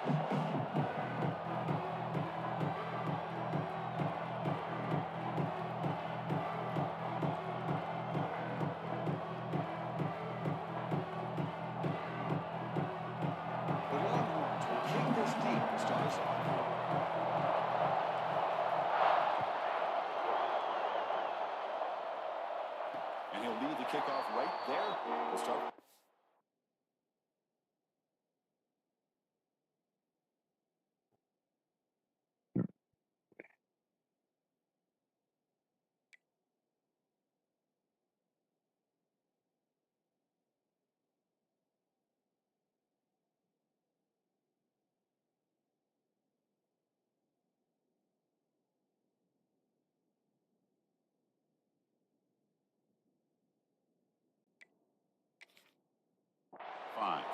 The Longhorns will kick this deep to start us off. And he'll lead the kickoff right there to start. Five.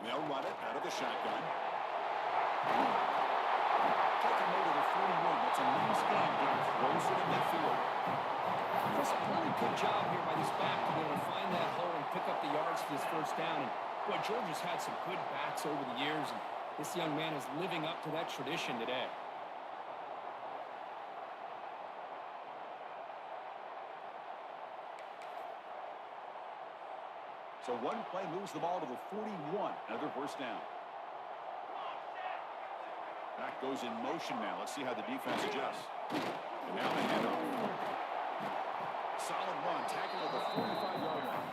They'll run it out of the shotgun. Taking over the 41. That's a nice game getting closer to midfield. Chris, a really good job here by this back to be able to find that hole and pick up the yards for this first down. And boy, Georgia's had some good backs over the years, and this young man is living up to that tradition today. So one play moves the ball to the 41. Another first down. Back goes in motion now. Let's see how the defense adjusts. And now the handoff. Solid run. Tackle at the 45-yard line.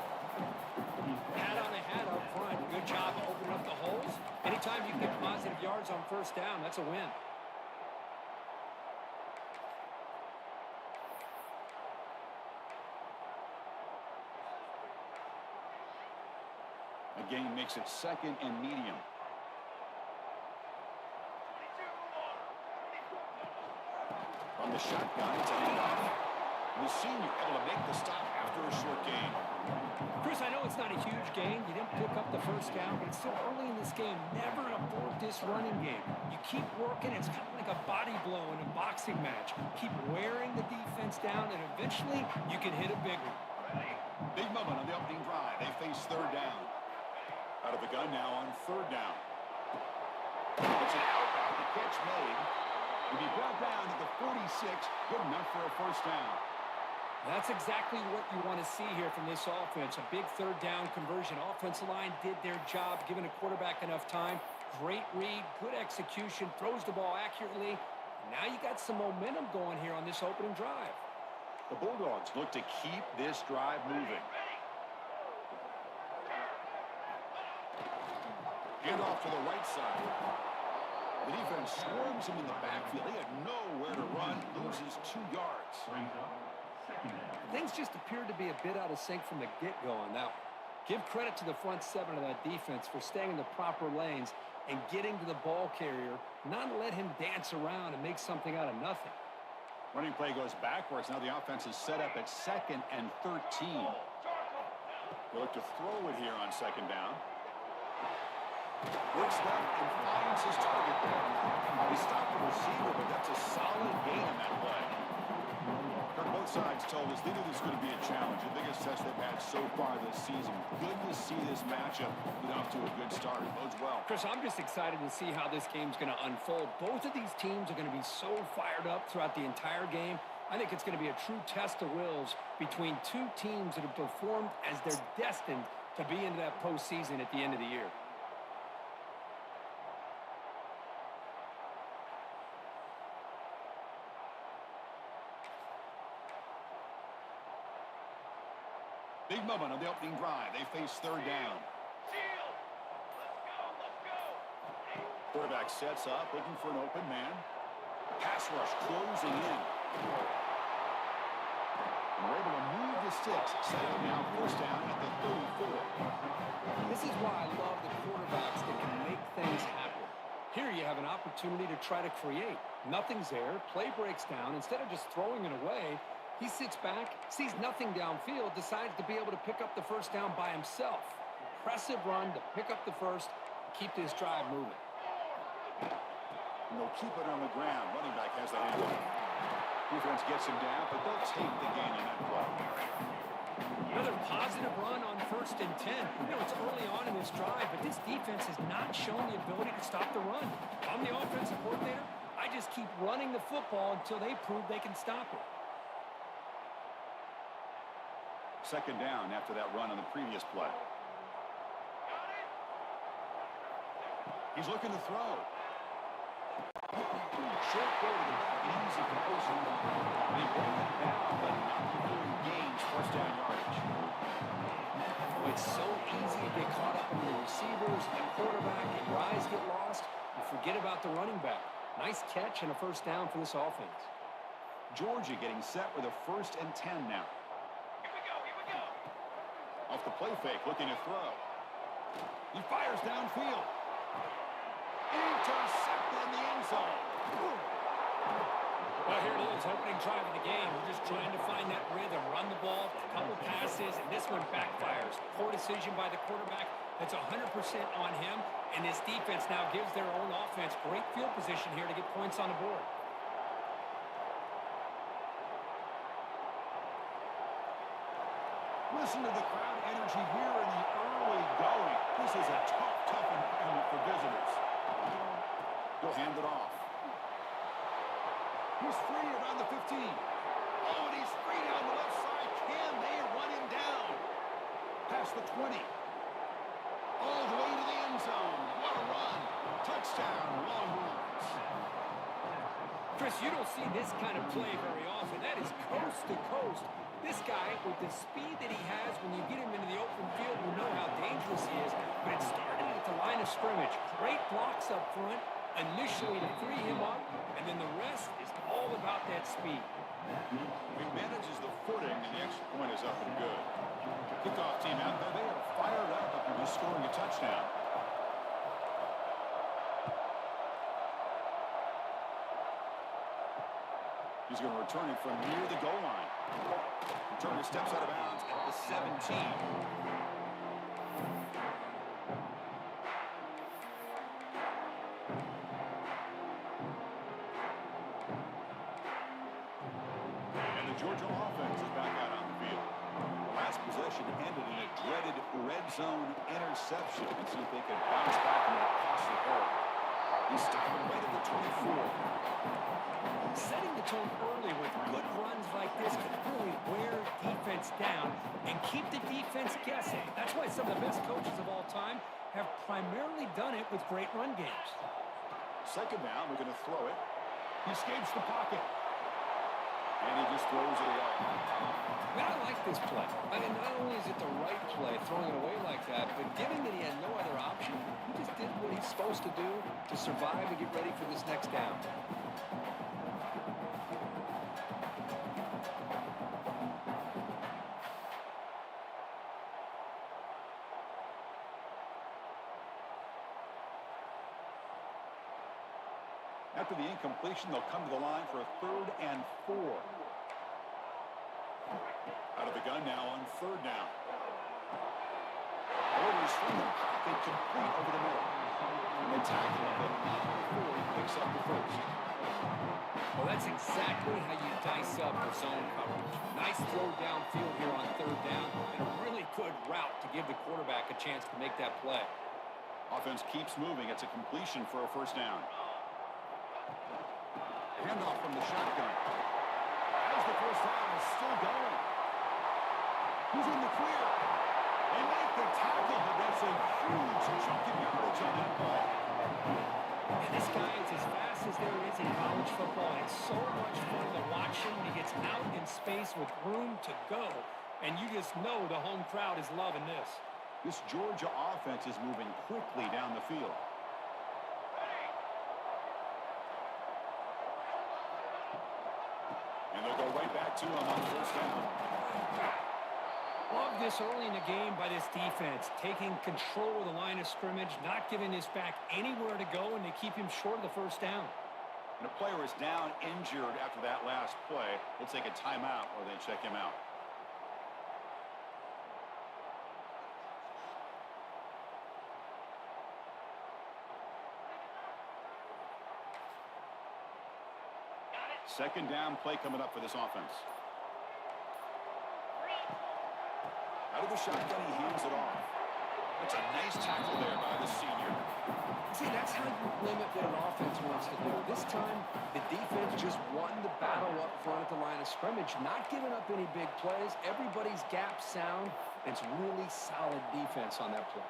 Hat on a hat up front. Good job of opening up the holes. Anytime you can get positive yards on first down, that's a win. The game makes it second and medium. From the shotgun, it's a handoff. The senior able to make the stop after a short gain. Chris, I know it's not a huge gain. You didn't pick up the first down, but it's still early in this game. Never abort this running game. You keep working. It's kind of like a body blow in a boxing match. Keep wearing the defense down, and eventually you can hit a big one. Big moment on the opening drive. They face third down. Out of the gun now on third down. It's an outback. The catch made. Will be brought down at the 46. Good enough for a first down. That's exactly what you want to see here from this offense. A big third down conversion. Offensive line did their job, giving the quarterback enough time. Great read, good execution, throws the ball accurately. Now you got some momentum going here on this opening drive. The Bulldogs look to keep this drive moving. Hand off to the right side. The defense swarms him in the backfield. He had nowhere to run, loses 2 yards. Things just appeared to be a bit out of sync from the get-go on that one. Give credit to the front seven of that defense for staying in the proper lanes and getting to the ball carrier, not let him dance around and make something out of nothing. Running play goes backwards. Now the offense is set up at 2nd and 13. They look to throw it here on second down. Works left and finds his target there. He stopped the receiver, but that's a solid gain on that play. Both sides told us they knew this was going to be a challenge, the biggest test they've had so far this season. Good to see this matchup get off to a good start. It bodes well. Chris, I'm just excited to see how this game's going to unfold. Both of these teams are going to be so fired up throughout the entire game. I think it's going to be a true test of wills between two teams that have performed as they're destined to be into that postseason at the end of the year. Big moment on the opening drive. They face third down. Quarterback sets up, looking for an open man. Pass rush closing in. And we're able to move the sticks. Set up now, first down at the 34. This is why I love the quarterbacks that can make things happen. Here you have an opportunity to try to create. Nothing's there. Play breaks down. Instead of just throwing it away, he sits back, sees nothing downfield, decides to be able to pick up the first down by himself. Impressive run to pick up the first, keep this drive moving. And they'll keep it on the ground. Running back has the handle. Defense gets him down, but they'll take the gain on that play. Another positive run on 1st and 10. It's early on in this drive, but this defense has not shown the ability to stop the run. I'm the offensive coordinator. I just keep running the football until they prove they can stop it. Second down after that run on the previous play. He's looking to throw. Short go to the back, easy completion. They bring it down, but not before he gains first down yardage. It's so easy to get caught up in the receivers and quarterback, and your eyes get lost. You forget about the running back. Nice catch and a first down for this offense. Georgia getting set with a 1st and 10 now. Here we go. Off the play fake, looking to throw. He fires downfield. Intercepted in the end zone. Well, here it is, opening drive of the game. We're just trying to find that rhythm, run the ball, a couple passes, and this one backfires. Poor decision by the quarterback. That's 100% on him, and this defense now gives their own offense great field position here to get points on the board. Listen to the crowd energy here in the early going. This is a tough environment for visitors. He'll hand it off. He's free around the 15. Oh, and he's free down the left side. Can they run him down? Past the 20. All the way to the end zone. What a run. Touchdown, Longhorns. Chris, you don't see this kind of play very often. That is coast to coast. This guy, with the speed that he has, when you get him into the open field, you know how dangerous he is. But it started at the line of scrimmage. Great blocks up front, initially to free him up, and then the rest is all about that speed. He manages the footing, and the extra point is up and good. Kickoff team out there. They are fired up after just scoring a touchdown. He's going to return it from near the goal line. Returner steps out of bounds at the 17. And the Georgia offense is back out on the field. Last possession ended in a dreaded red zone interception. Let's see if they can bounce back from that costly error. He's stopped right at the 24. Setting the tone early with good runs like this can really wear defense down and keep the defense guessing. That's why some of the best coaches of all time have primarily done it with great run games. Second down, we're going to throw it. He escapes the pocket. And he just throws it away. I like this play. I mean, not only is it the right play, throwing it away like that, but given that he had no other option, he just did what he's supposed to do to survive and get ready for this next down. After the incompletion, they'll come to the line for a 3rd and 4. Out of the gun now on 3rd down. Orders from the pocket complete over the middle. And they tackle him, but not before he picks up the first. Well, that's exactly how you dice up the zone coverage. Nice throw downfield here on 3rd down, and a really good route to give the quarterback a chance to make that play. Offense keeps moving. It's a completion for a first down. Handoff from the shotgun. As the first down is still going. He's in the clear. They make the tackle, but that's a huge chunk of yardage on that play. And this guy is as fast as there is in college football. It's so much fun to watch him. He gets out in space with room to go. And you just know the home crowd is loving this. This Georgia offense is moving quickly down the field. And they'll go right back to him on first down. Love this early in the game by this defense, taking control of the line of scrimmage, not giving this back anywhere to go, and they keep him short of the first down. And a player is down injured after that last play. They'll take a timeout or they check him out. Second down play coming up for this offense. Out of the shotgun, he hands it off. That's a nice tackle there by the senior. See, that's how you limit what an offense wants to do. This time, the defense just won the battle up front at the line of scrimmage, not giving up any big plays. Everybody's gap sound. It's really solid defense on that play.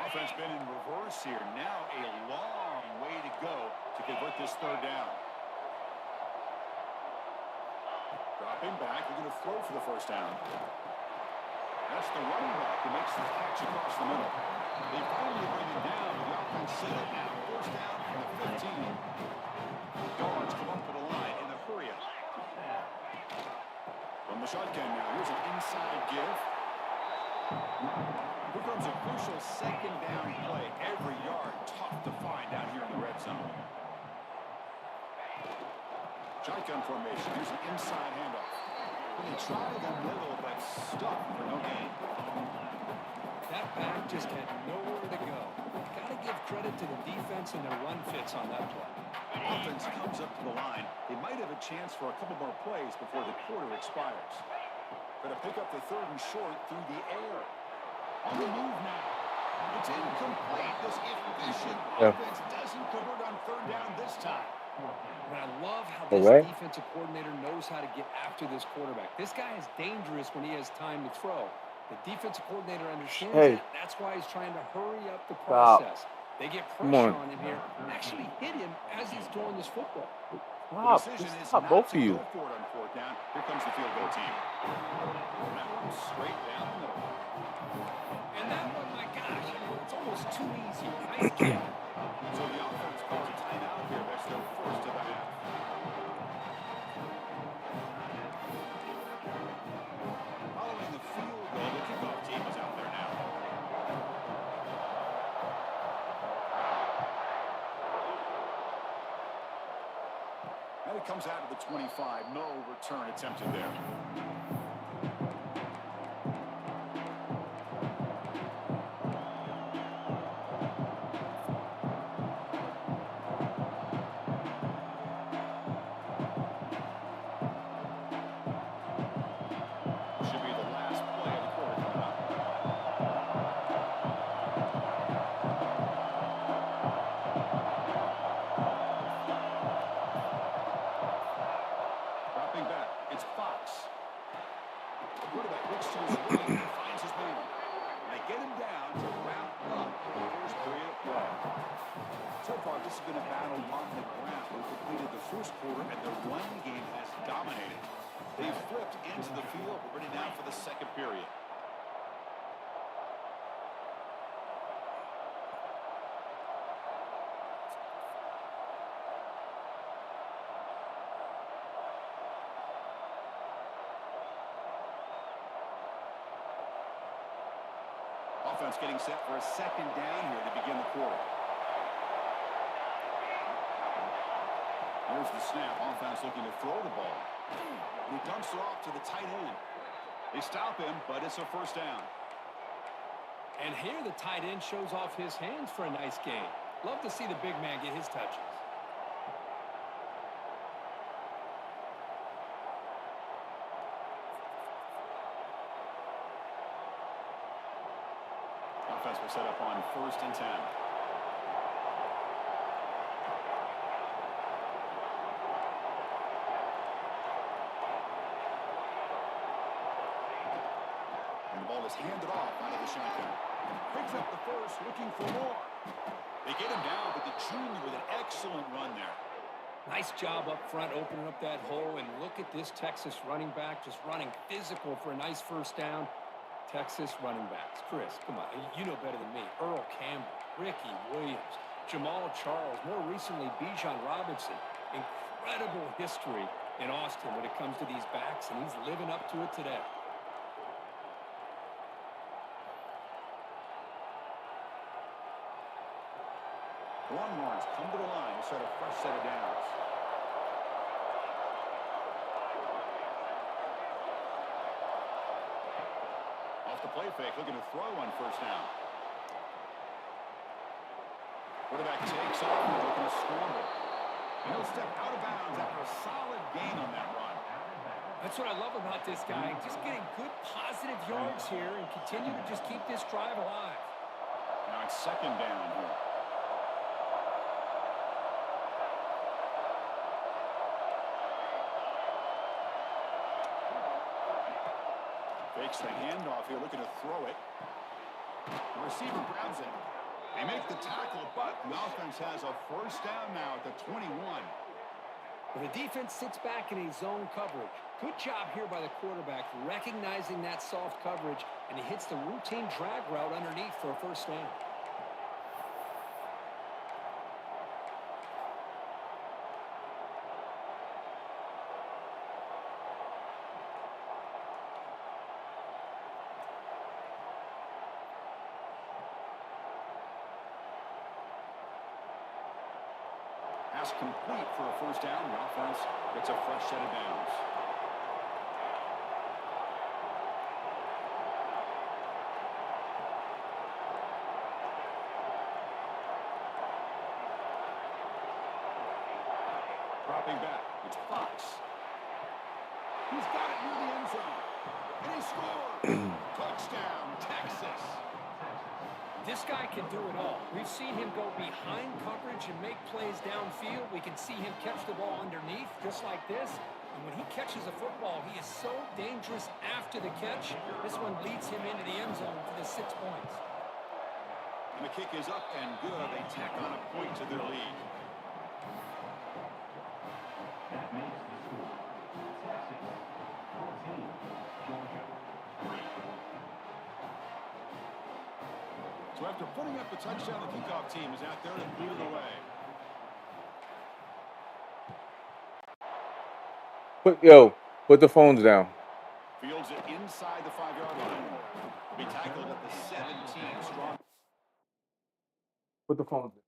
Offense been in reverse here. Now a long way to go to convert this third down. Dropping back, they're going to throw for the first down. That's the running back who makes the catch across the middle. They finally bring it down with the offense set it now. First down from the 15. Guards come up to the line in a hurry up. From the shotgun now, here's an inside give. Here comes a crucial second down play. Every yard tough to find down here in the red zone. Shotgun formation. Here's an inside handoff. They try the middle, but stuck for no gain. That back just had nowhere to go. Got to give credit to the defense and their run fits on that play. Offense comes up to the line. They might have a chance for a couple more plays before the quarter expires. Going to pick up the third and short through the air. On the move now. It's incomplete. This efficient offense doesn't convert on third down this time. But I love how this defensive coordinator knows how to get after this quarterback. This guy is dangerous when he has time to throw. The defensive coordinator understands that. That's why he's trying to hurry up the process. They get pressure on him here and actually hit him as he's throwing this football. The decision is not both to of you. go for it on fourth down. Here comes the field goal team. And that one straight down the middle. And that one, my gosh, it's almost too easy. Nice kick. So the offense calls a timeout here. That's their first of the half. Following the field goal, the kickoff team is out there now. And it comes out of the 25. No return attempted there. Should be the last play of the quarter coming up. Dropping back, it's Fox. The quarterback looks to his right and finds his man. And they get him down to wrap up the first period of play. So far, this has been a battle on the ground. We've completed the first quarter, and the run game has dominated. They've flipped into the field. We're ready now for the second period. Offense getting set for a second down here to begin the quarter. Here's the snap. Offense looking to throw the ball. He dumps it off to the tight end. They stop him, but it's a first down. And here the tight end shows off his hands for a nice game. Love to see the big man get his touches. Offense will set up on 1st and 10. And the ball is handed off out of the shotgun. Picks up the first, looking for more. They get him down, but the junior with an excellent run there. Nice job up front, opening up that hole. And look at this Texas running back just running physical for a nice first down. Texas running backs. Chris, come on. You know better than me. Earl Campbell, Ricky Williams, Jamal Charles, more recently Bijan Robinson. incredible history in Austin when it comes to these backs, and he's living up to it today. Longhorns come to the line to start a fresh set of downs. Off the play fake, looking to throw on first down. Quarterback takes off and looking to scramble. And he'll step out of bounds after a solid gain on that run. That's what I love about this guy. Just getting good positive yards here and continue to just keep this drive alive. Now it's second down here. Fakes the handoff here, looking to throw it. The receiver grabs it. They make the tackle, but the offense has a first down now at the 21. Well, the defense sits back in a zone coverage. Good job here by the quarterback, recognizing that soft coverage, and he hits the routine drag route underneath for a first down. Pass complete for a first down. The offense gets a fresh set of downs. Dropping back, it's Fox. He's got it near the end zone. And he scores! Touchdown, Texas! This guy can do it all. We've seen him go behind coverage and make plays downfield. We can see him catch the ball underneath, just like this. And when he catches a football, he is so dangerous after the catch. This one leads him into the end zone for the 6 points. And the kick is up and good. They tack on a point to their lead. That makes the score Texas 14, Georgia 3. So after putting up the touchdown, the kickoff team is out there to lead it away. Put the phones down. Fields it inside the 5-yard line. Be tackled at the 17. Strong. Put the phones down.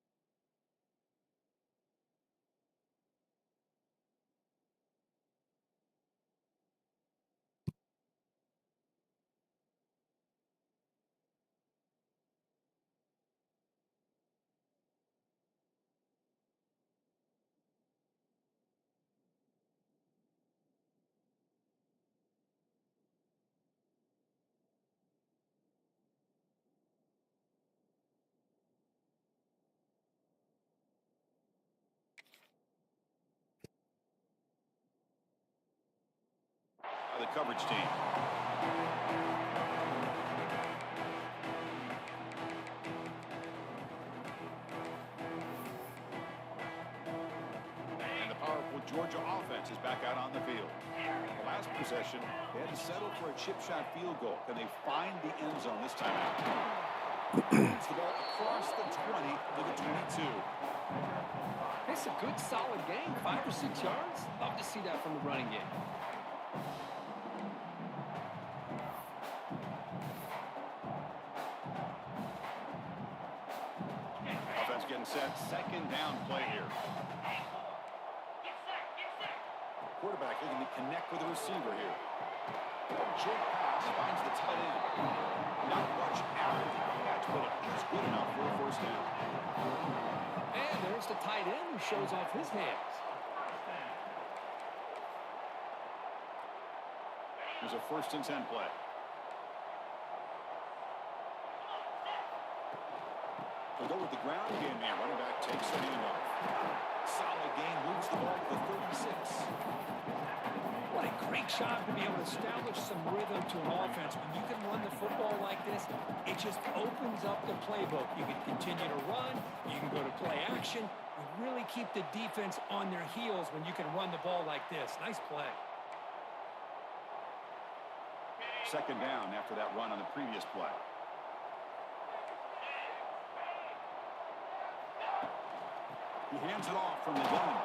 The coverage team. And the powerful Georgia offense is back out on the field. The last possession, they had to settle for a chip shot field goal. Can they find the end zone this time out? Moves the ball across the 20 to the 22. It's a good, solid game, 5 or 6 yards. Love to see that from the running game. Offense getting set. Second down play here. Quarterback looking to connect with the receiver here. Jake pass finds the tight end. Not much after the catch, but it is good enough for a first down. And there's the tight end who shows off his hands. There's a 1st and 10 play. They'll go with the ground game here. Running back takes the handoff. Solid gain, moves the ball to the 36. What a great job to be able to establish some rhythm to an offense. When you can run the football like this, it just opens up the playbook. You can continue to run. You can go to play action. You really keep the defense on their heels when you can run the ball like this. Nice play. Second down after that run on the previous play. He hands it off from the gun.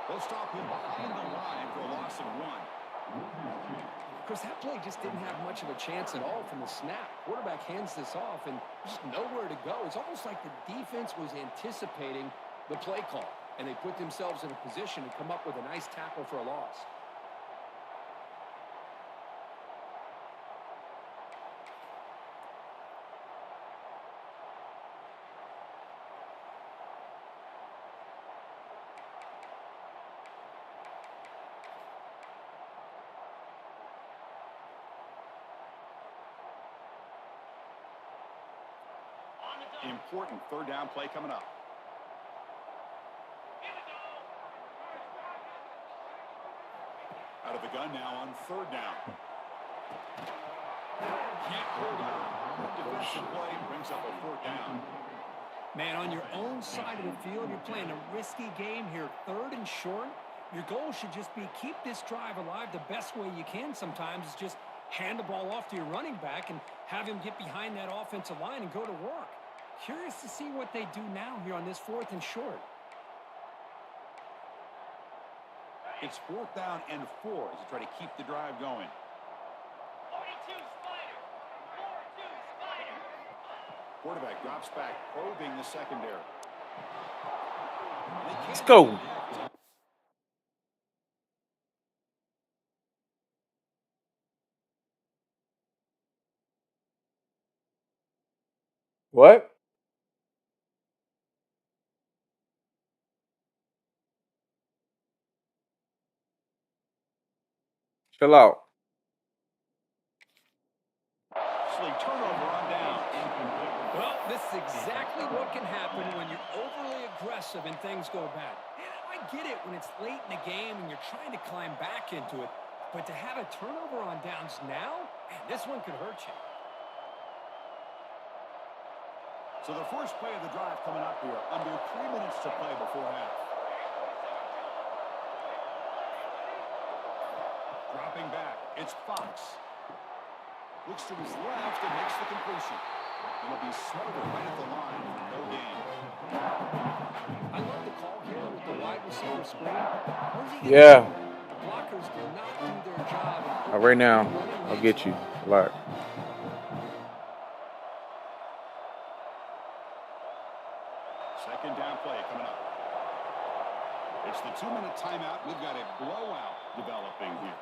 They'll stop him behind the line for a loss of 1. Of course, that play just didn't have much of a chance at all from the snap. Quarterback hands this off, and just nowhere to go. It's almost like the defense was anticipating the play call, and they put themselves in a position to come up with a nice tackle for a loss. Important third down play coming up. Out of the gun now on third down. Can't hold on. Defensive play brings up a fourth down. Man, on your own side of the field, you're playing a risky game here. Third and short. Your goal should just be keep this drive alive the best way you can sometimes is just hand the ball off to your running back and have him get behind that offensive line and go to work. Curious to see what they do now here on this fourth and short. It's fourth down and 4 as they try to keep the drive going. 42 Spider. 42 Spider. Quarterback drops back, probing the secondary. Let's go. What? Chill out. Turnover on down. Well, this is exactly what can happen when you're overly aggressive and things go bad. And I get it when it's late in the game and you're trying to climb back into it. But to have a turnover on downs now, man, this one could hurt you. So the first play of the drive coming up here. Under 3 minutes to play before half. Dropping back. It's Fox. Looks to his left and makes the completion. It'll be smothered right at the line. No gain. I love the call here with the wide receiver screen. Where's he gonna Yeah. go? The blockers do not do their job. Right now, I'll get you. A lot. Second down play coming up. It's the 2-minute timeout. We've got a blowout developing here.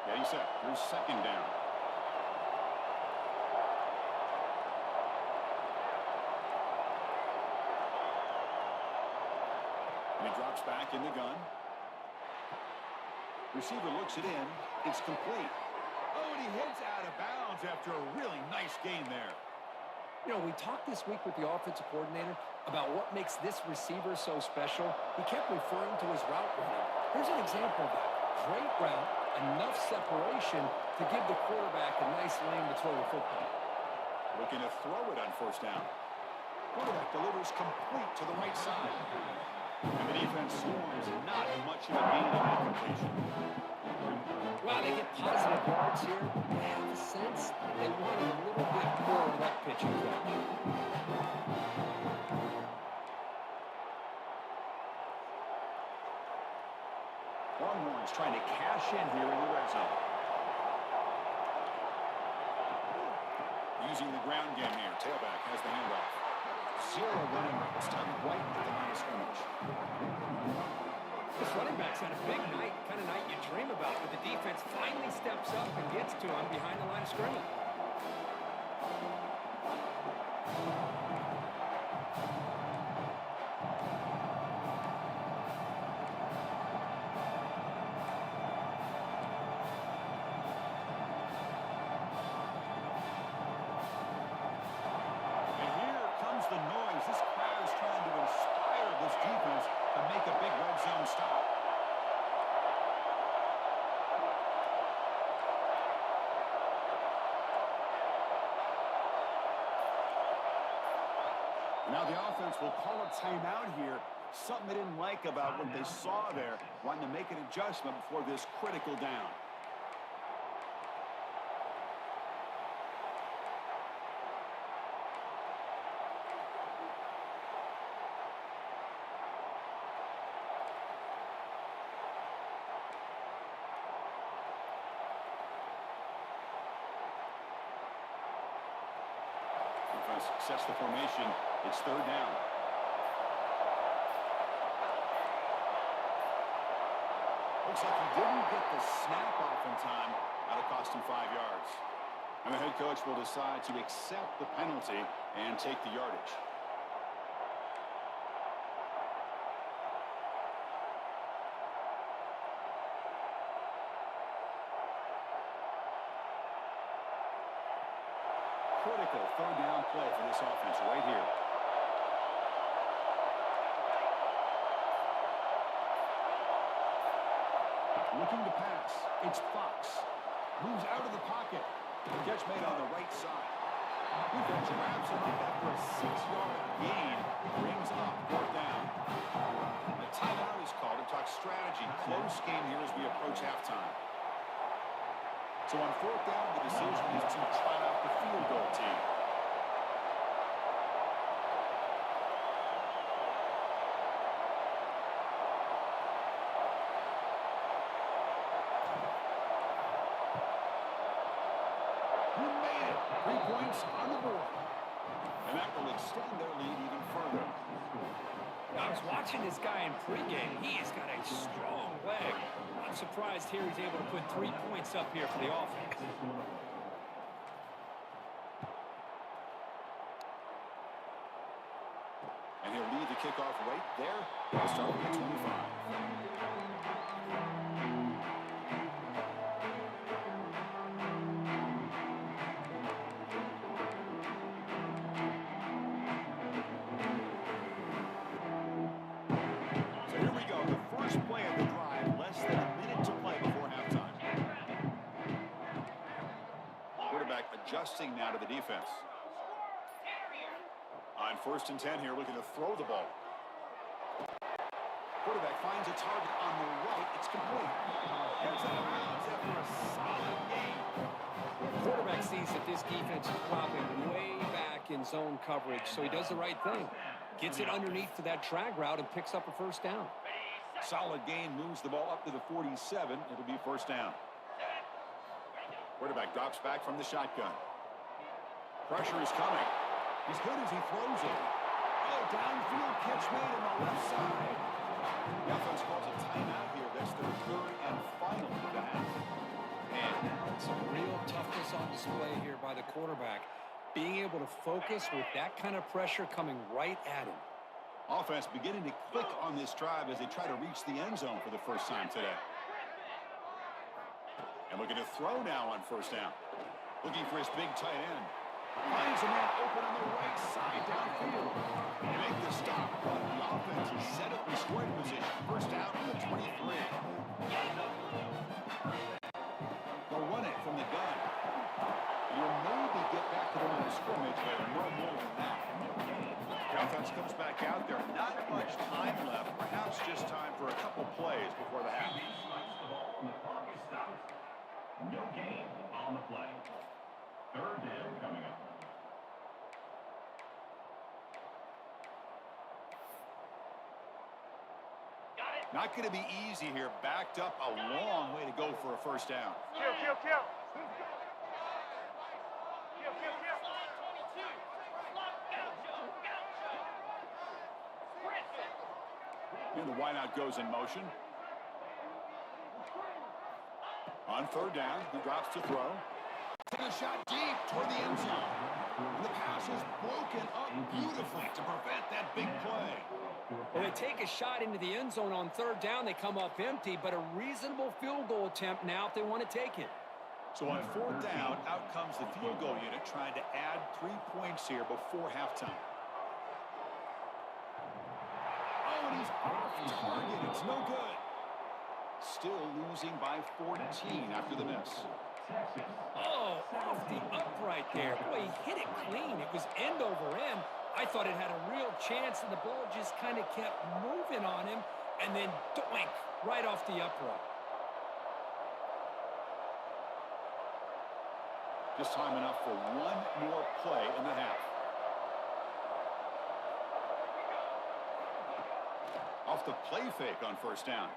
Ready, set. Here's second down. And he drops back in the gun. Receiver looks it in. It's complete. Oh, and he heads out of bounds after a really nice gain there. You know, we talked this week with the offensive coordinator about what makes this receiver so special. He kept referring to his route running. Here's an example of that. Great route, enough separation to give the quarterback a nice lane to throw the football. Looking to throw it on first down. Quarterback delivers complete to the right side. And the defense swarms not much of a gain on that completion. While they get positive yards here, I have the sense they wanted a little bit more of that pitching catch. Longhorns trying to cash in here in the red zone. Using the ground game here. Tailback has the handoff. 0 running routes down right at the line of scrimmage. This running back's had a big night, kind of night you dream about, but the defense finally steps up and gets to him behind the line of scrimmage. And here comes the noise. This crowd is trying to inspire this defense to make a big red zone stop. Now the offense will call a timeout here Something they didn't like about what they saw there, wanting to make an adjustment before this critical down. Defense sets the formation. It's third down. Looks like he didn't get the snap off in time. That'll cost him 5 yards. And the head coach will decide to accept the penalty and take the yardage. Critical third down play for this offense right here. Looking to pass. It's Fox. Moves out of the pocket. The catch made on the right side. Defense grabs him up after a 6-yard gain. Brings up fourth down. A timeout is called to talk strategy. Close game here as we approach halftime. So on fourth down, the decision is to try out the field goal team. Who made it? 3 points on the board. And that will extend their lead even further. I was watching this guy in pregame. He has got a strong leg. I'm surprised here he's able to put 3 points up here for the offense. And he'll lead the kickoff right there. He'll start with the 25. Play of the drive, less than a minute to play before halftime. Quarterback adjusting now to the defense. On 1st and 10 here, looking to throw the ball. Quarterback finds a target on the right. It's complete. Gets out of bounds after a solid game. Quarterback sees that this defense is dropping way back in zone coverage, so he does the right thing. Gets it underneath for that drag route and picks up a first down. Solid gain, moves the ball up to the 47. It'll be first down. Quarterback drops back from the shotgun. Pressure is coming. He's good as he throws it. Oh, downfield catch made on the left side. The offense calls a timeout here. That's their third and final of the half. And some real toughness on display here by the quarterback. Being able to focus with that kind of pressure coming right at him. Offense beginning to click on this drive as they try to reach the end zone for the first time today. And looking to throw now on first down. Looking for his big tight end. Finds a man open on the right side downfield. They make the stop, but the offense is set up in scoring position. First down on the 23. They'll run it from the gun. You'll maybe get back to the line of scrimmage, but no more than that. Offense comes back out there. Not much time left. Perhaps just time for a couple plays before the half. No gain on the play. Third down coming up. Not going to be easy here. Backed up a long way to go for a first down. Kill. And the wideout goes in motion. On third down, he drops to throw. Take a shot deep toward the end zone. And the pass is broken up beautifully to prevent that big play. Well, they take a shot into the end zone on third down. They come up empty, but a reasonable field goal attempt now if they want to take it. So on fourth down, out comes the field goal unit trying to add 3 points here before halftime. Oh, and he's off target. It's no good. Still losing by 14 after the miss. Oh, off the upright there. Boy, he hit it clean. It was end over end. I thought it had a real chance, and the ball just kind of kept moving on him, and then doink, right off the upright. Just time enough for one more play in the half. Off the play fake on first down.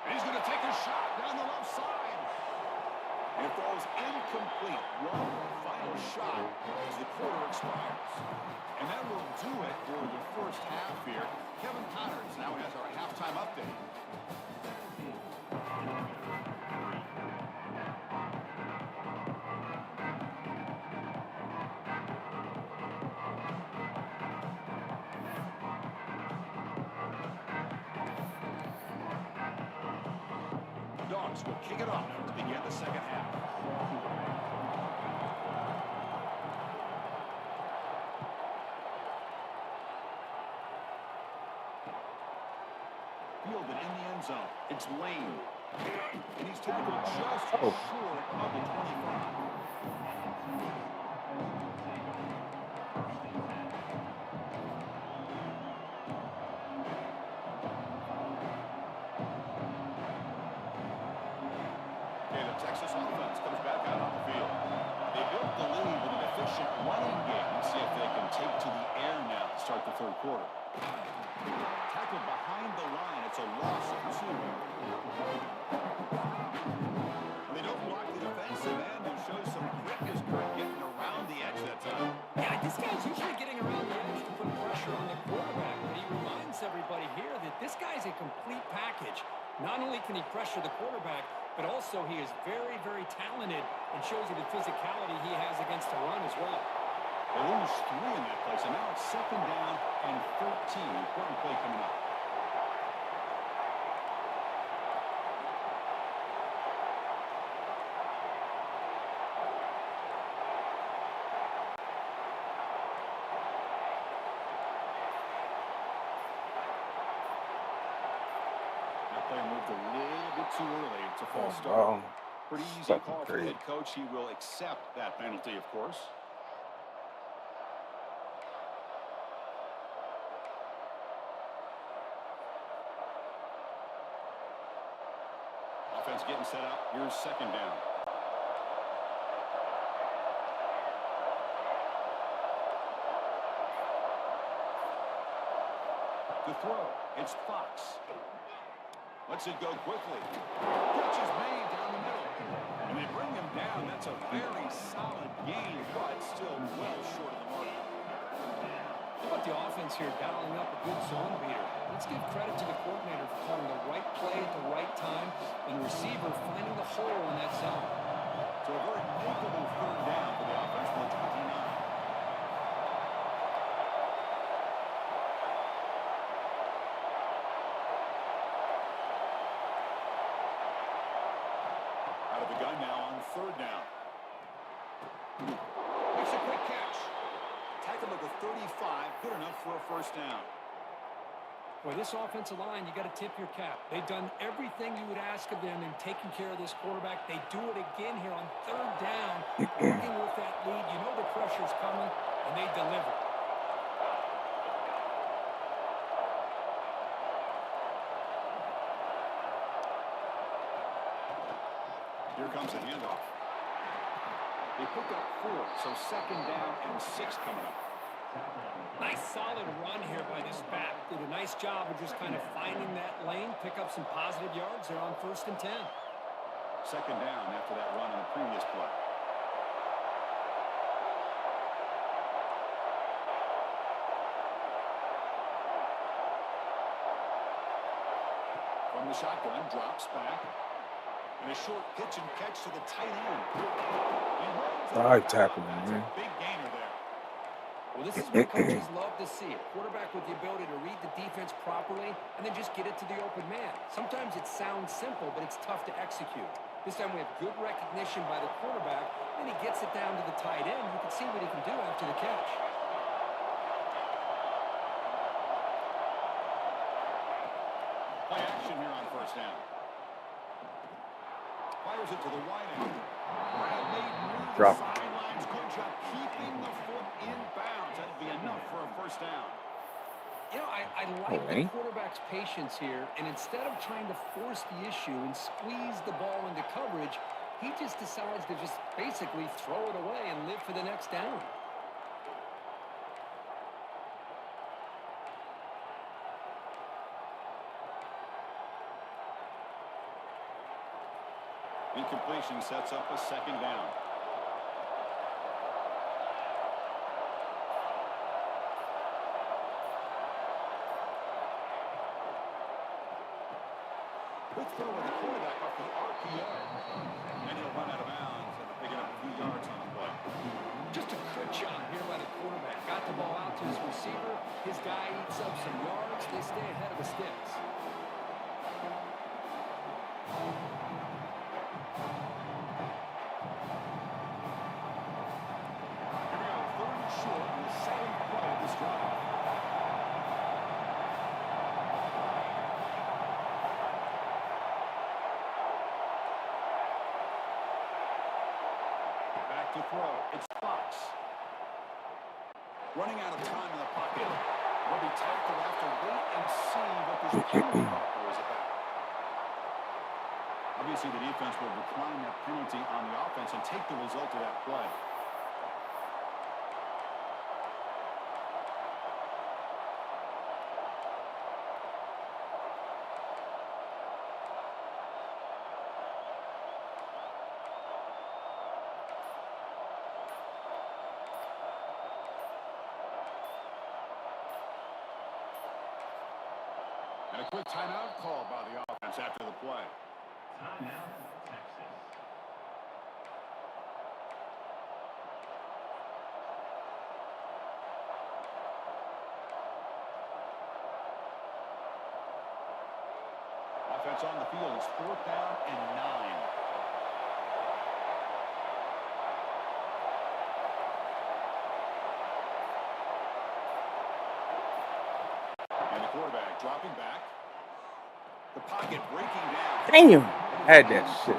And he's going to take a shot down the left side. And it falls incomplete. One final shot as the quarter expires. And that will do it for the first half here. Kevin Connors now has our halftime update. Dogs will kick it off to begin the second half. Fielded in the end zone. It's Lane. And he's tackled just short of the 25. Texas offense comes back out on the field. They built the lead with an efficient running game. Let's see if they can take to the air now to start the third quarter. Tackled behind the line. It's a loss of 2. They don't block the defensive end and show some quickness getting around the edge that time. Yeah, this guy's usually getting around the edge to put pressure on the quarterback, but he reminds everybody here that this guy's a complete package. Not only can he pressure the quarterback, but also he is very, very talented and shows you the physicality he has against the run as well. They lose 3 in that place, and now it's second down and 13. Important play coming up. Moved a little bit too early. It's a false start. Pretty easy call for the head coach. He will accept that penalty, of course. Offense getting set up. Here's second down. The throw. It's Fox. Lets it go quickly. Catch is made down the middle. And they bring him down. That's a very solid gain, but still well short of the mark. How about the offense here dialing up a good zone beater? Let's give credit to the coordinator for calling the right play at the right time and the receiver finding the hole in that zone. So a very capable third down for the offense from the 29. The gun now on third down. Makes a quick catch. Tackled at the 35. Good enough for a first down. Boy, this offensive line, you got to tip your cap. They've done everything you would ask of them in taking care of this quarterback. They do it again here on third down. Working with that lead. You know the pressure's coming, and they deliver. Here comes a handoff. They pick up 4, so second down and 6 coming up. Nice solid run here by this back. Did a nice job of just kind of finding that lane, pick up some positive yards. They're on 1st and 10. Second down after that run on the previous play. From the shotgun, drops back. And a short pitch and catch to the tight end. I tackle him, man. Big gainer there. Well, this is what coaches love to see. A quarterback with the ability to read the defense properly and then just get it to the open man. Sometimes it sounds simple, but it's tough to execute. This time we have good recognition by the quarterback, and he gets it down to the tight end. You can see what he can do after the catch. Play action here on first down. Fires it to the wide end. Bradley moves the sideline defense. Good job keeping the foot in bounds. That'll be enough for a first down. You know, I Oh, like the ain't. quarterback's patience here, and instead of trying to force the issue and squeeze the ball into coverage, he just decides to just basically throw it away and live for the next down. Incompletion sets up a second down. Quick throw with the quarterback off the RPO. And he'll run out of bounds and picking up a few yards on the play. Just a good job here by the quarterback. Got the ball out to his receiver. His guy eats up some yards. They stay ahead of the sticks. Here we go, third and short in the second play of this drive. Back to throw. It's Fox. Running out of time in the pocket. Will be tackled after wait and see what this penalty marker is about. Obviously, the defense will decline that penalty on the offense and take the result of that play. And a quick timeout call by the offense after the play. Timeout, Texas. Offense on the field is 4th down and 9. And the quarterback dropping back. The pocket breaking down. Damn. Had that shit.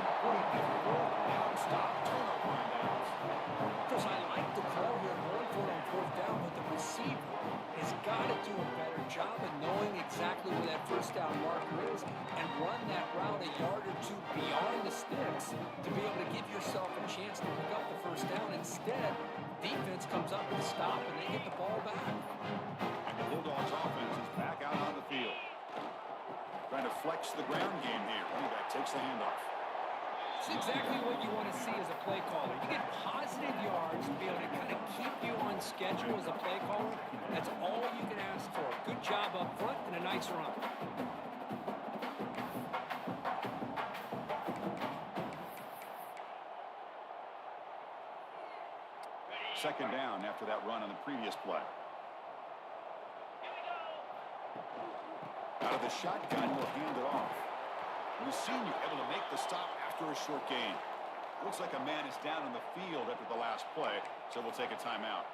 Because I like the call here going for it on 4th down, but the receiver has got to do a better job of knowing exactly where that first down marker is and run that route a yard or two beyond the sticks to be able to give yourself a chance to pick up the first down. Instead, defense comes up with a stop and they get the ball back. And the Bulldogs offense is back out on the field. Trying to flex the ground game here. Running back takes the handoff. It's exactly what you want to see as a play caller. You get positive yards to be able to kind of keep you on schedule as a play caller. That's all you can ask for. Good job up front and a nice run. Second down after that run on the previous play. Out of the shotgun, will hand it off. We've seen you able to make the stop after a short gain. Looks like a man is down on the field after the last play, so we'll take a timeout.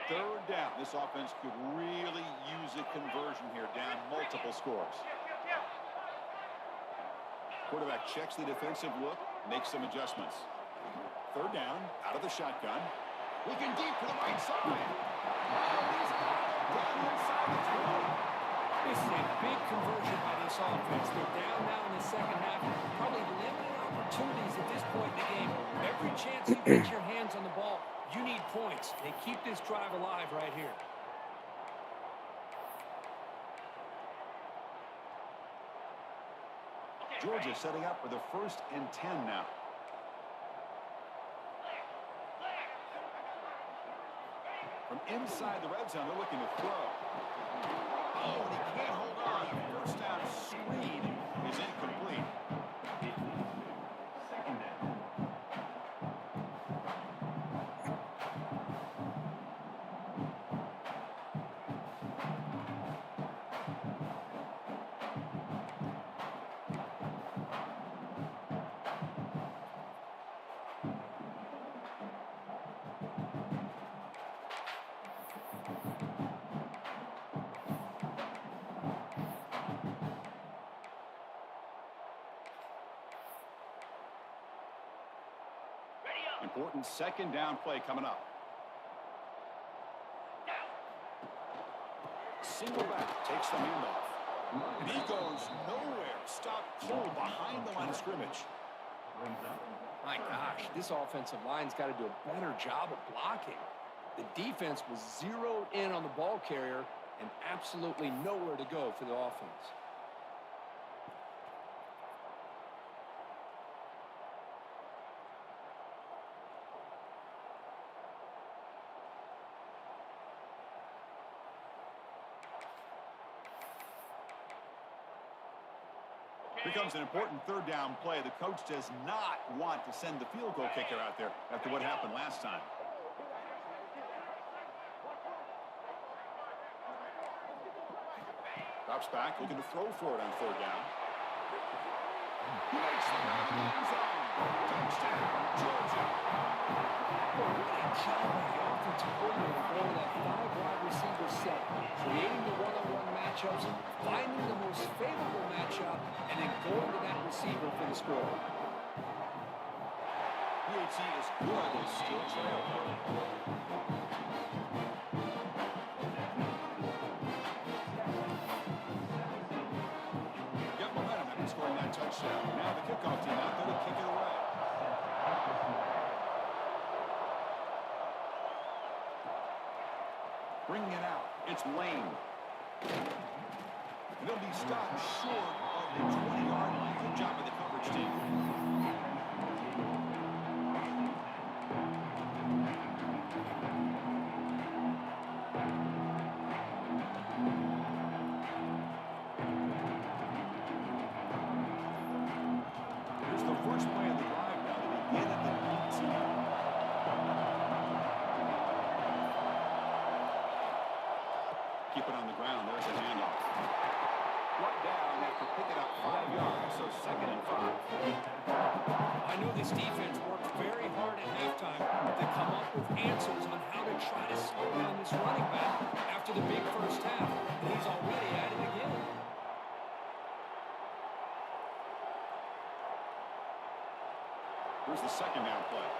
Third down. This offense could really use a conversion here, down multiple scores. Quarterback checks the defensive look, makes some adjustments. Third down, out of the shotgun. Looking deep to the right side. This is a big conversion by this offense. They're down now in the second half. Probably limited opportunities at this point in the game. Every chance you get your hands on the ball, you need points. They keep this drive alive right here. Georgia setting up for the 1st and 10 now. From inside the red zone, they're looking to throw. Oh, and he can't hold on. First down screen is incomplete. Second down. Important second down play coming up. Single back takes the handoff. And he goes nowhere. Stop cold behind the line of scrimmage. My gosh, this offensive line's got to do a better job of blocking. The defense was zeroed in on the ball carrier and absolutely nowhere to go for the offense. Becomes an important third down play. The coach does not want to send the field goal kicker out there after what happened last time. Drops back, looking to throw for it on third down. He makes the end zone. Touchdown, Georgia. Great job by the offensive coordinator going that 5-wide receiver set, creating the one-on-one matchups, finding the most favorable matchup, and then going to that receiver for the score. UAT is good. They still trail. Got momentum after scoring that touchdown. Now the kickoff team out there to kick it away. Bringing it out. It's Lane. And they'll be stopped short of the 20-yard line. Good job by the coverage team. Here's the first play of the drive now. They begin at the 18. Keep it on the ground. There's a handoff. Brought down after picking up 5 yards, so 2nd and 5. I know this defense worked very hard at halftime to come up with answers on how to try to slow down this running back after the big first half, and he's already at it again. Here's the second down play.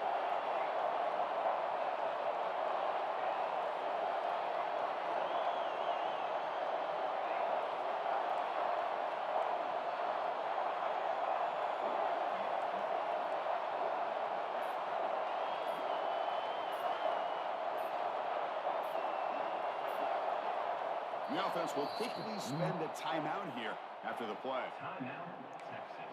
The offense will quickly spend a timeout here after the play. Timeout, Texas.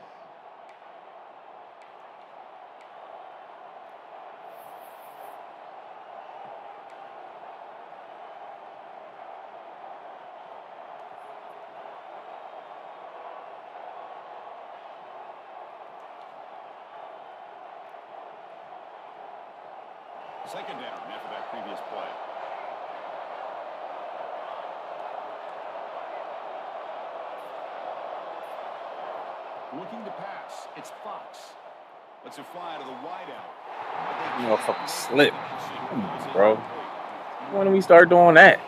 Second down after that previous play. Looking to pass. It's Fox. Let's it fly to the wideout. You know, fucking slip. Come on, bro. When do we start doing that?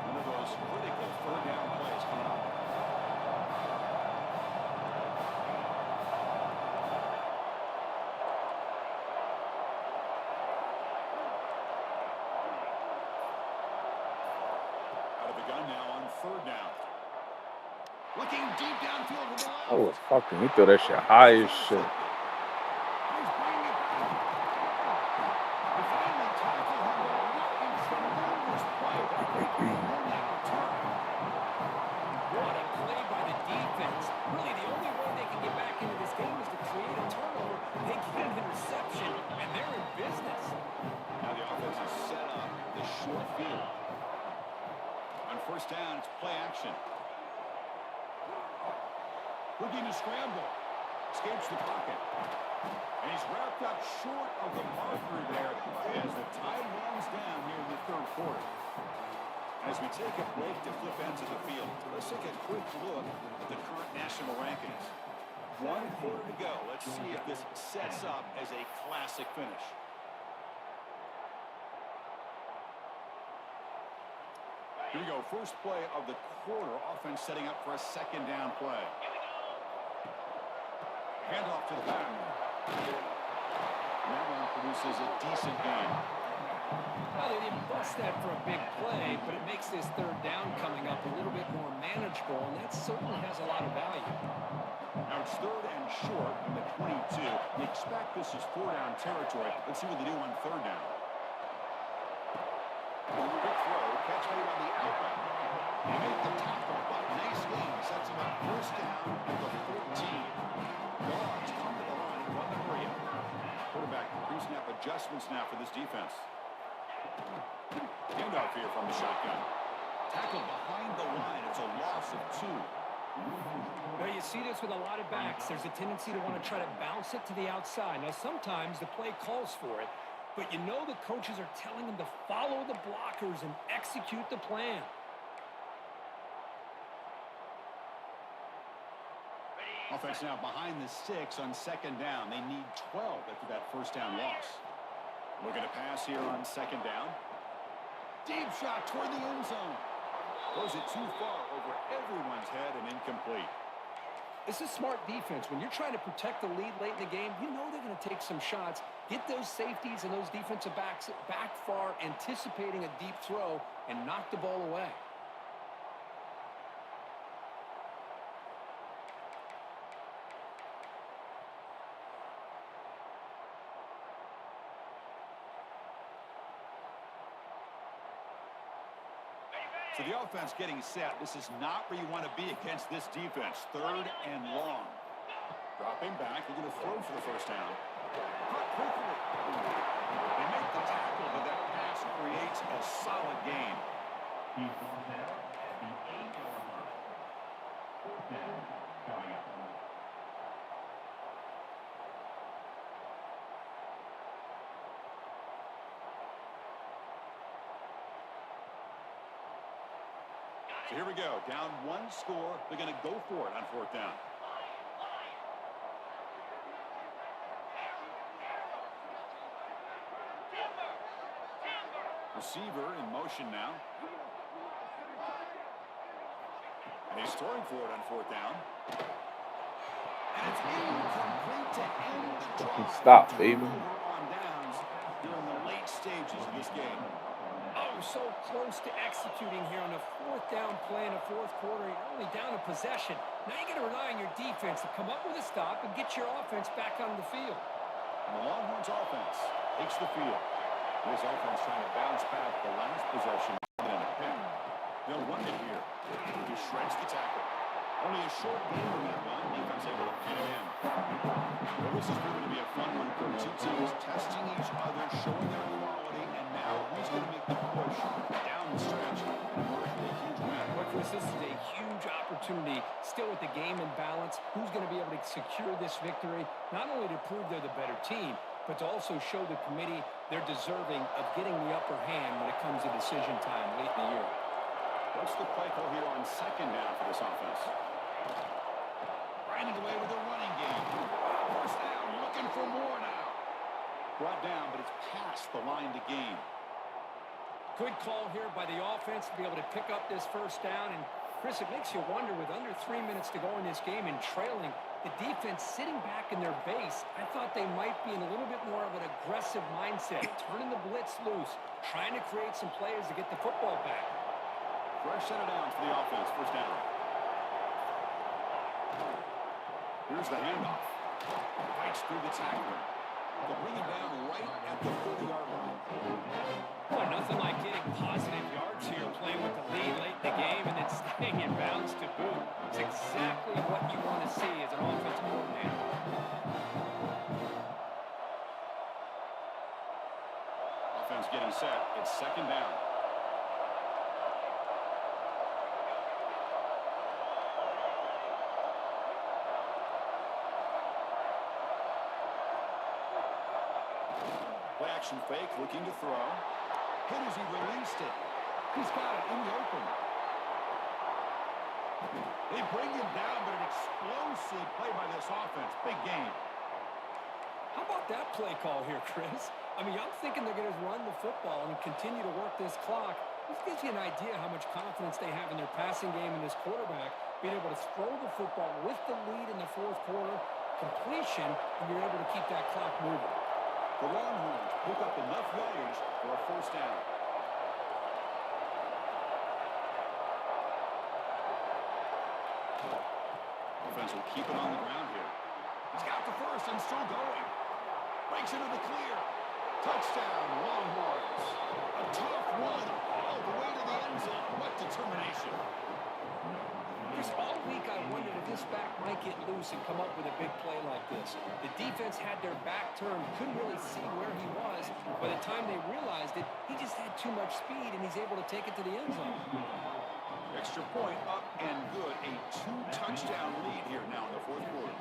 One of those critical third down plays coming up. Out of the gun now on third down. Looking deep downfield to the left. Oh, fucking, he threw that shit high as shit. He's bringing it back. They finally tackle him. Looking tremendous play. On that return. What a play by the defense. Really, the only way they can get back into this game is to create a turnover. They get an interception, and they're in business. Now the offense is set up the short field. On first down, it's play action. Looking to scramble. Escapes the pocket. And he's wrapped up short of the marker there as the tide winds down here in the third quarter. As we take a break to flip ends of the field, let's take a quick look at the current national rankings. 1 quarter to go. Let's see if this sets up as a classic finish. Here we go. First play of the quarter. Offense setting up for a second down play. Hand off to the back. And that one produces a decent gain. Well, they didn't bust that for a big play, but it makes this third down coming up a little bit more manageable, and that certainly has a lot of value. Now it's third and short from the 22. We expect this is 4-down territory. Let's see what they do on third down. Quick throw, catch made on the outlet. They make the tackle, but nice game. Sets him up first down at the 14. Dogs come to the line and run the area. Quarterback pre-snap adjustments now for this defense. Handoff here from the shotgun. Tackle behind the line. It's a loss of 2. Well, you see this with a lot of backs. There's a tendency to want to try to bounce it to the outside. Now, sometimes the play calls for it, but you know the coaches are telling them to follow the blockers and execute the plan. Offense now behind the 6 on second down. They need 12 after that first down loss. Looking to pass here on second down. Deep shot toward the end zone. Throws it too far over everyone's head and incomplete. This is smart defense. When you're trying to protect the lead late in the game, you know they're going to take some shots, get those safeties and those defensive backs back far, anticipating a deep throw, and knock the ball away. So the offense getting set. This is not where you want to be against this defense. Third and long. Dropping back. They're going to throw for the first down. Cut quickly. They make the tackle, but that pass creates a solid gain. He's brought down at the 8-yard line. Fourth down coming up. So here we go. Down 1 score. They're going to go for it on fourth down. Receiver in motion now. And he's throwing for it on fourth down. And it's incomplete to end the drive. Stop, baby. On downs during the late stages of this game. Oh, so close to executing here on a fourth down play in the fourth quarter. You're only down a possession. Now you're going to rely on your defense to come up with a stop and get your offense back on the field. And the Longhorns offense takes the field. This offense trying to bounce back the last possession in a pick. They'll run it here. He shreds the tackle. Only a short game on that one. Defense able to pin it in. Well, this is proving to be a fun one for two teams testing each other, showing their quality, and now who's going to make the push down the stretch and emerge with a huge win. But Chris, this is a huge opportunity, still with the game in balance. Who's going to be able to secure this victory, not only to prove they're the better team, but to also show the committee they're deserving of getting the upper hand when it comes to decision time late in the year. What's the play call here on second down for this offense? Grinding away with a running game. First down, looking for more now. Brought down, but it's past the line to gain. Good call here by the offense to be able to pick up this first down. And, Chris, it makes you wonder, with under 3 minutes to go in this game and trailing, the defense sitting back in their base, I thought they might be in a little bit more of an aggressive mindset, turning the blitz loose, trying to create some plays to get the football back. Fresh set of downs for the offense. First down. Here's the handoff. Fights through the tackler. They'll bring him down right at the 40-yard line. Boy, nothing like getting positive yards here, playing with the lead late in the game and then staying in bounds to boot. It's exactly what you want to see as an offensive coordinator. Offense getting set. It's second down. Play action fake, looking to throw. Hit as he released it. He's got it in the open. They bring him down, but an explosive play by this offense. Big game. How about that play call here, Chris? I mean, I'm thinking they're going to run the football and continue to work this clock. This gives you an idea how much confidence they have in their passing game and this quarterback being able to throw the football with the lead in the fourth quarter, completion, and you're able to keep that clock moving. The Longhorns pick up enough yardage for a first down. Offense will keep it on the ground here. He's got the first and still going. Breaks into the clear. Touchdown, Longhorns. A tough one all the way to the end zone. What determination. Just all week I wondered if this back might get loose and come up with a big play like this. The defense had their back turned, couldn't really see where he was. By the time they realized it, he just had too much speed, and he's able to take it to the end zone. Extra point up and good. A 2-touchdown lead here now in the fourth quarter.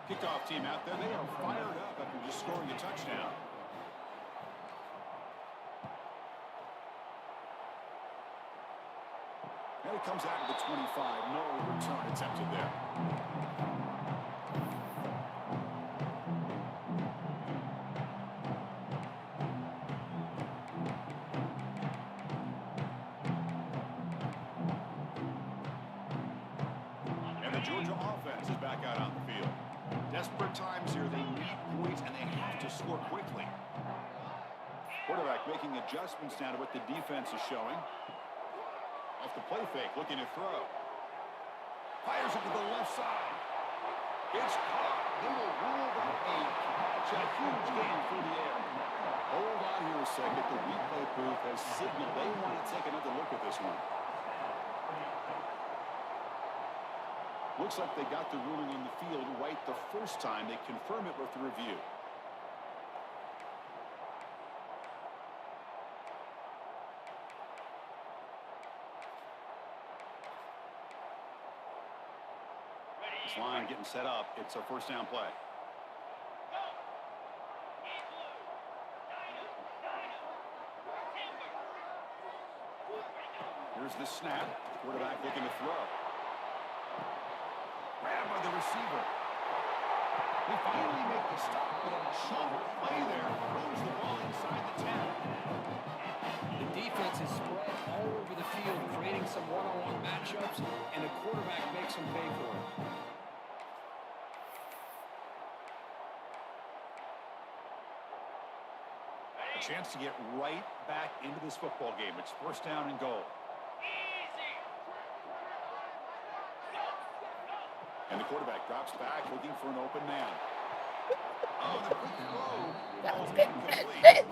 Kickoff team out there. They are fired up after just scoring a touchdown. And it comes out of the 25. No return attempted there. And the Georgia offense is back out on the field. Desperate times here. They need points, and they have to score quickly. Quarterback making adjustments now to what the defense is showing. Off the play fake, looking to throw. Fires it to the left side. It's caught. They will rule that a catch. A huge gain through the air. Hold on here a second. The replay booth has signaled they want to take another look at this one. Looks like they got the ruling on the field right the first time. They confirm it with the review. This line getting set up. It's a first down play. Here's the snap. Quarterback looking to throw. Grabbed by the receiver. They finally make the stop with a chunk play there. Throws the ball inside the 10. The defense is spread all over the field, creating some one-on-one matchups, and the quarterback makes them pay for it. A chance to get right back into this football game. It's first down and goal. And the quarterback drops back, looking for an open man. Oh, the quick throw. That was Incomplete.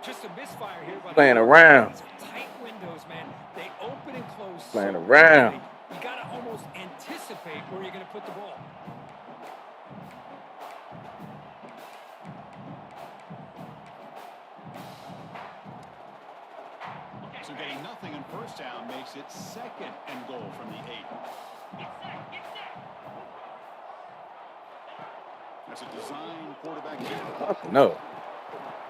Just a misfire here. By Playing around. These are tight windows, man. They open and close. Playing so around. quickly. You got to almost anticipate where you're going to put the ball. So getting nothing in first down makes it second and goal from the 8. That's a design quarterback here. No.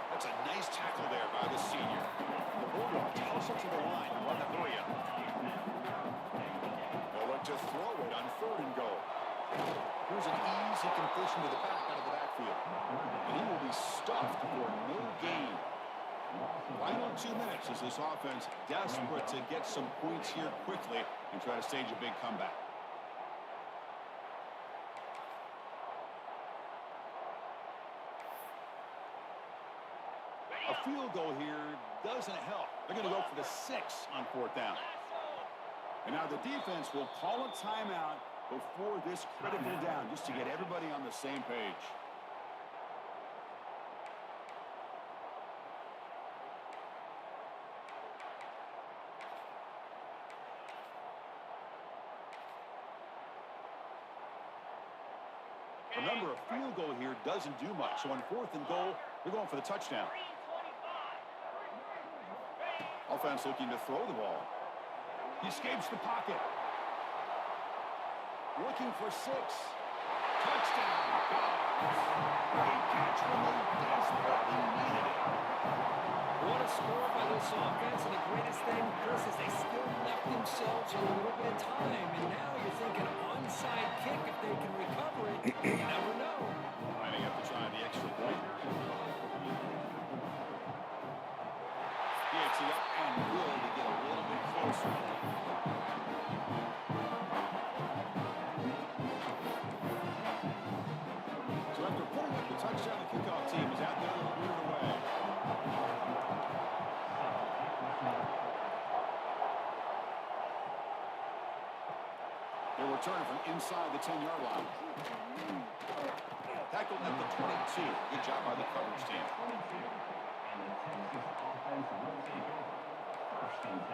That's a nice tackle there by the senior. The Bulldogs toss it to the line. Wanagoya. They'll look to throw it on third and goal. Here's an easy completion to the back out of the backfield. And he will be stuffed for no gain. Final 2 minutes as this offense desperate to get some points here quickly and try to stage a big comeback. A field goal here doesn't help. They're going to go for the 6 on fourth down. And now the defense will call a timeout before this critical down just to get everybody on the same page. Remember, a field goal here doesn't do much. So on fourth and goal, they're going for the touchdown. Offense looking to throw the ball. He escapes the pocket. Looking for 6. Touchdown, Dogs. Great catch when they desperately needed it. What a score by this offense, and the greatest thing, Chris, is they still left themselves a little bit of time, and now you're thinking onside kick if they can recover it. You never know. Lining up to try the extra point. Gets it up and good to get a little bit closer. So after putting up the touchdown, the kickoff team is out there moving away. They're returning from inside the 10-yard line. Tackled at the 22. Good job by the coverage team. And the Texas offense will take it. First and 10.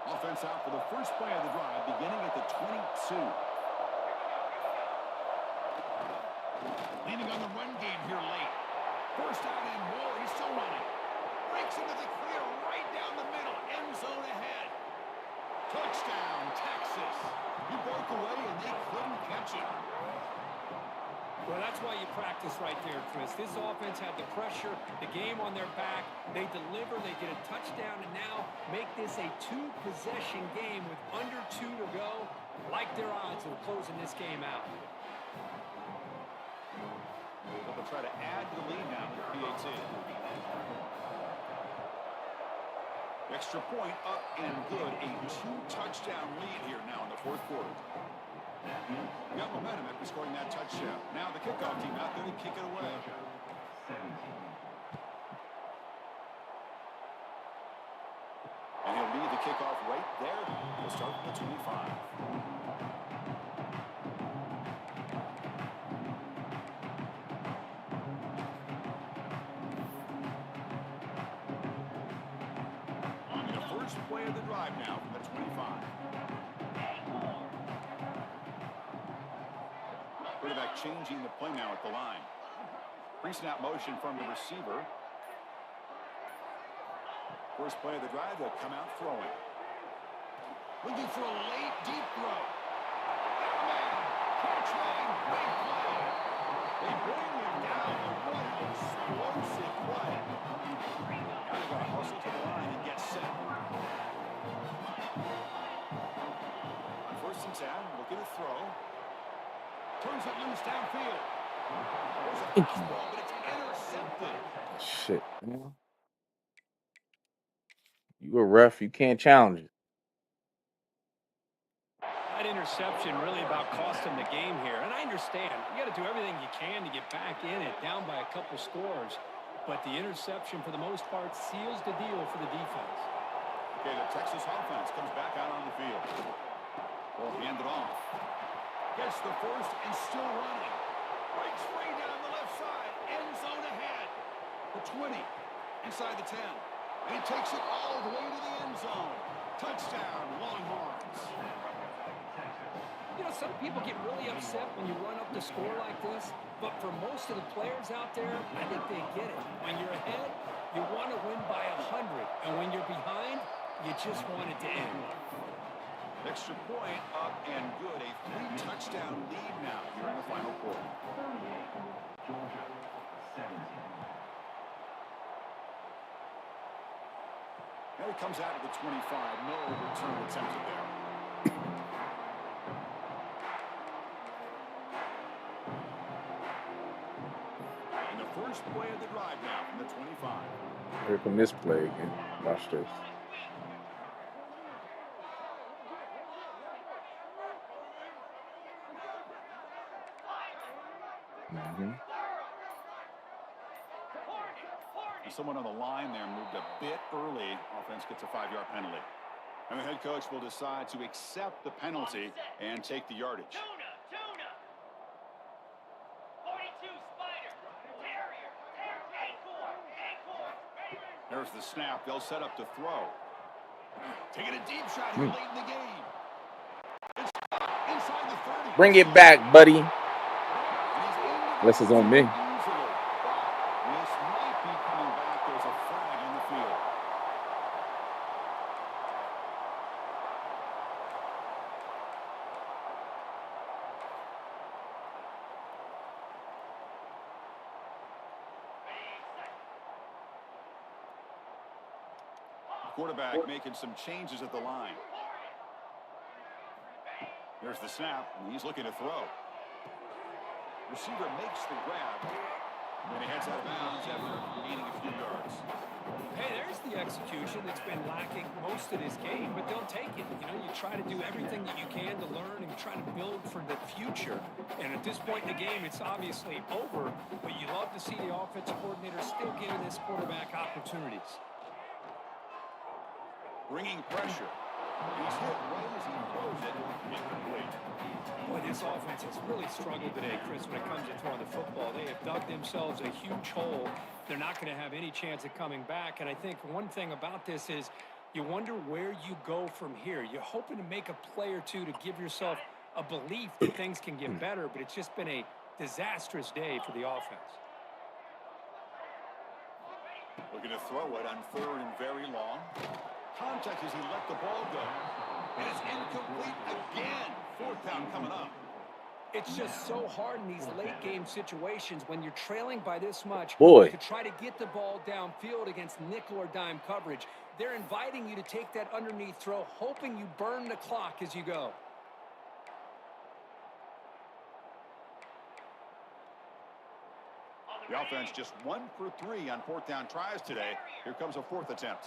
Offense out for the first play of the drive, beginning at the 22. Leaning on the run game here late. First out and more. He's still running. Breaks into the clear right down the middle. End zone ahead. Touchdown, Texas. He broke away and they couldn't catch him. Well, that's why you practice right there, Chris. This offense had the pressure, the game on their back. They deliver, they get a touchdown, and now make this a two-possession game with under 2 to go. Like their odds of closing this game out. They'll try to add to the lead now with PAT. Extra point up and good. A 2-touchdown lead here now in the fourth quarter. Got momentum after scoring that touchdown. Now the kickoff team out there to kick it away. 17. And he'll lead the kickoff right there. He'll start at the 25. On the first play of the drive now from the 25. Quarterback changing the play now at the line. Pre-snap motion from the receiver. First play of the drive, they'll come out throwing. Looking for a late, deep throw. Man, catch line, big play. They bring him down. What an explosive play. Now they got to hustle to the line and get set. On first and 10, looking to throw. Turns it loose downfield. There's a fastball, but it's intercepted. Shit, man. You a ref, you can't challenge it. That interception really about cost them the game here. And I understand. You got to do everything you can to get back in it, down by a couple scores. But the interception, for the most part, seals the deal for the defense. Okay, the Texas offense comes back out on the field. Will hand it off. Gets the first and still running. Breaks free down the left side. End zone ahead. The 20. Inside the 10. And he takes it all the way to the end zone. Touchdown, Longhorns. You know, some people get really upset when you run up the score like this. But for most of the players out there, I think they get it. When you're ahead, you want to win by 100. And when you're behind, you just want it to end. Extra point up and good. A 3-touchdown lead now here in the final quarter. 38. Georgia 17. Now he comes out of the 25. No return attempted there. And the first play of the drive now from the 25. Here come this play again. Watch this. Someone on the line there moved a bit early. Offense gets a 5-yard penalty. And the head coach will decide to accept the penalty and take the yardage. Tuna. 42 Spider. Terrier. Acorn. There's the snap. They'll set up to throw. Taking a deep shot here late in the game. inside the 30. Bring it back, buddy. And he's into Unless it's on me. easily. This might be coming back. There's a flag in the field. Quarterback making some changes at the line. There's the snap, and he's looking to throw. Receiver makes the grab, and he heads out of bounds after gaining a few yards. Hey, there's the execution that's been lacking most of this game, but they'll take it. You know, you try to do everything that you can to learn and try to build for the future. And at this point in the game, it's obviously over, but you love to see the offensive coordinator still giving this quarterback opportunities. Bringing pressure. He's hit right as he throws it. Incomplete. Boy, this offense has really struggled today, Chris, when it comes to throwing the football. They have dug themselves a huge hole. They're not going to have any chance of coming back. And I think one thing about this is you wonder where you go from here. You're hoping to make a play or two to give yourself a belief that things can get better, but it's just been a disastrous day for the offense. Looking to throw it on 3rd and very long. Contact as he let the ball go. And it's incomplete again. 4th down coming up. It's just so hard in these late game situations when you're trailing by this much Boy. to try to get the ball downfield against nickel or dime coverage. They're inviting you to take that underneath throw, hoping you burn the clock as you go. The offense just 1 for 3 on 4th down tries today. Here comes a 4th attempt.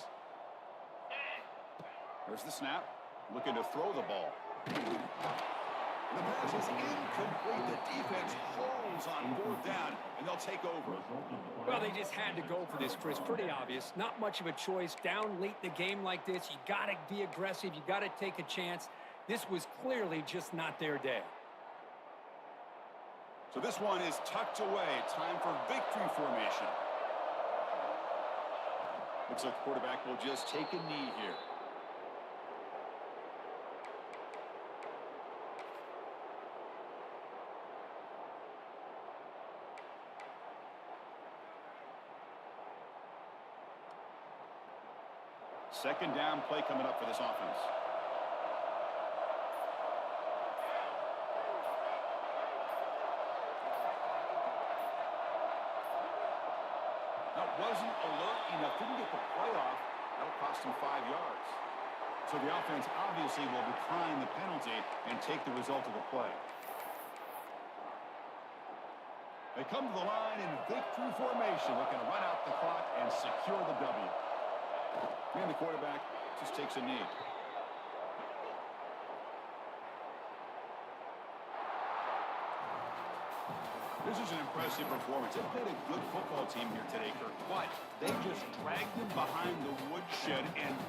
There's the snap. Looking to throw the ball. The pass is incomplete. The defense holds on 4th down, and they'll take over. Well, they just had to go for this, Chris. Pretty obvious. Not much of a choice. Down late in the game like this, you got to be aggressive. You got to take a chance. This was clearly just not their day. So this one is tucked away. Time for victory formation. Looks like the quarterback will just take a knee here. Second down play coming up for this offense. That wasn't alert enough. Didn't get the play off. That'll cost him 5 yards. So the offense obviously will decline the penalty and take the result of the play. They come to the line in victory formation, looking to run out the clock and secure the W. And the quarterback just takes a knee. This is an impressive performance. They played a good football team here today, Kirk, but they just dragged them behind the woodshed and